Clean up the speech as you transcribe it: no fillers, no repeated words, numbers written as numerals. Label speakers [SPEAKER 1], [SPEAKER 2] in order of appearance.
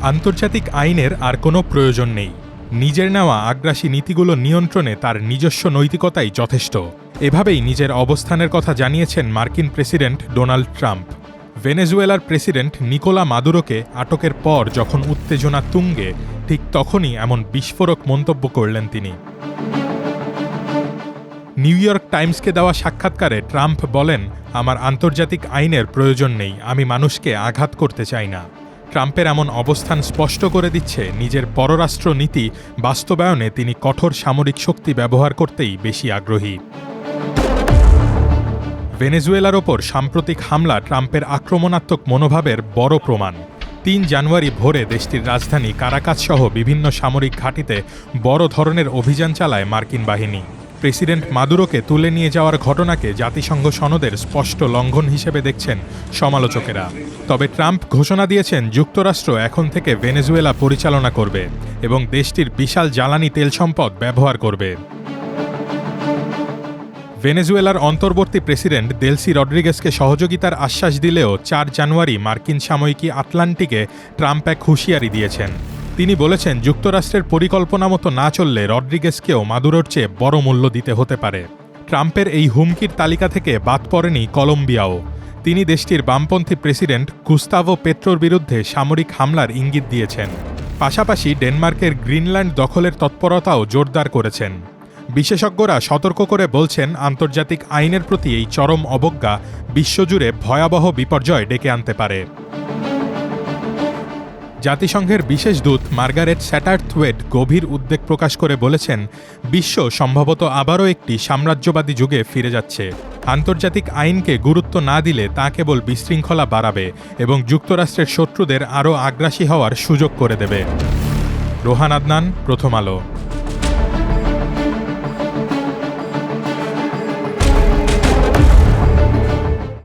[SPEAKER 1] আন্তর্জাতিক আইনের আর কোনো প্রয়োজন নেই। নিজের নেওয়া আগ্রাসী নীতিগুলো নিয়ন্ত্রণে তার নিজস্ব নৈতিকতাই যথেষ্ট। এভাবেই নিজের অবস্থানের কথা জানিয়েছেন মার্কিন প্রেসিডেন্ট ডোনাল্ড ট্রাম্প। ভেনেজুয়েলার প্রেসিডেন্ট নিকোলা মাদুরোকে আটকের পর যখন উত্তেজনা তুঙ্গে, ঠিক তখনই এমন বিস্ফোরক মন্তব্য করলেন তিনি। নিউ ইয়র্ক টাইমসকে দেওয়া সাক্ষাৎকারে ট্রাম্প বলেন, আমার আন্তর্জাতিক আইনের প্রয়োজন নেই, আমি মানুষকে আঘাত করতে চাই না। ট্রাম্পের এমন অবস্থান স্পষ্ট করে দিচ্ছে নিজের পররাষ্ট্র নীতি বাস্তবায়নে তিনি কঠোর সামরিক শক্তি ব্যবহার করতেই বেশি আগ্রহী। ভেনেজুয়েলার ওপর সাম্প্রতিক হামলা ট্রাম্পের আক্রমণাত্মক মনোভাবের বড় প্রমাণ। ৩ জানুয়ারি ভোরে দেশটির রাজধানী কারাকাস সহ বিভিন্ন সামরিক ঘাঁটিতে বড় ধরনের অভিযান চালায় মার্কিন বাহিনী। প্রেসিডেন্ট মাদুরোকে তুলে নিয়ে যাওয়ার ঘটনাকে জাতিসংঘ সনদের স্পষ্ট লঙ্ঘন হিসেবে দেখছেন সমালোচকেরা। তবে ট্রাম্প ঘোষণা দিয়েছেন যুক্তরাষ্ট্র এখন থেকে ভেনেজুয়েলা পরিচালনা করবে এবং দেশটির বিশাল জ্বালানি তেল সম্পদ ব্যবহার করবে। ভেনেজুয়েলার অন্তর্বর্তী প্রেসিডেন্ট দেলসি রড্রিগেজকে সহযোগিতার আশ্বাস দিলেও ৪ জানুয়ারি মার্কিন সাময়িকী আটলান্টিকে ট্রাম্প এক হুঁশিয়ারি দিয়েছেন। তিনি বলেছেন, যুক্তরাষ্ট্রের পরিকল্পনা মতো না চললে রড্রিগেজকেও মাদুরোর চেয়ে বড় মূল্য দিতে হতে পারে। ট্রাম্পের এই হুমকির তালিকা থেকে বাদ পড়েনি কলম্বিয়াও। তিনি দেশটির বামপন্থী প্রেসিডেন্ট গুস্তাভো পেট্রোর বিরুদ্ধে সামরিক হামলার ইঙ্গিত দিয়েছেন। পাশাপাশি ডেনমার্কের গ্রিনল্যান্ড দখলের তৎপরতাও জোরদার করেছেন। বিশেষজ্ঞরা সতর্ক করে বলছেন, আন্তর্জাতিক আইনের প্রতি এই চরম অবজ্ঞা বিশ্বজুড়ে ভয়াবহ বিপর্যয় ডেকে আনতে পারে। জাতিসংঘের বিশেষ দূত মার্গারেট স্যাটারথওয়েট গভীর উদ্বেগ প্রকাশ করে বলেছেন, বিশ্ব সম্ভবত আবারও একটি সাম্রাজ্যবাদী যুগে ফিরে যাচ্ছে। আন্তর্জাতিক আইনকে গুরুত্ব না দিলে তা কেবল বিশৃঙ্খলা বাড়াবে এবং যুক্তরাষ্ট্রের শত্রুদের আরও আগ্রাসী হওয়ার সুযোগ করে দেবে। রোহান আদনান, প্রথম আলো।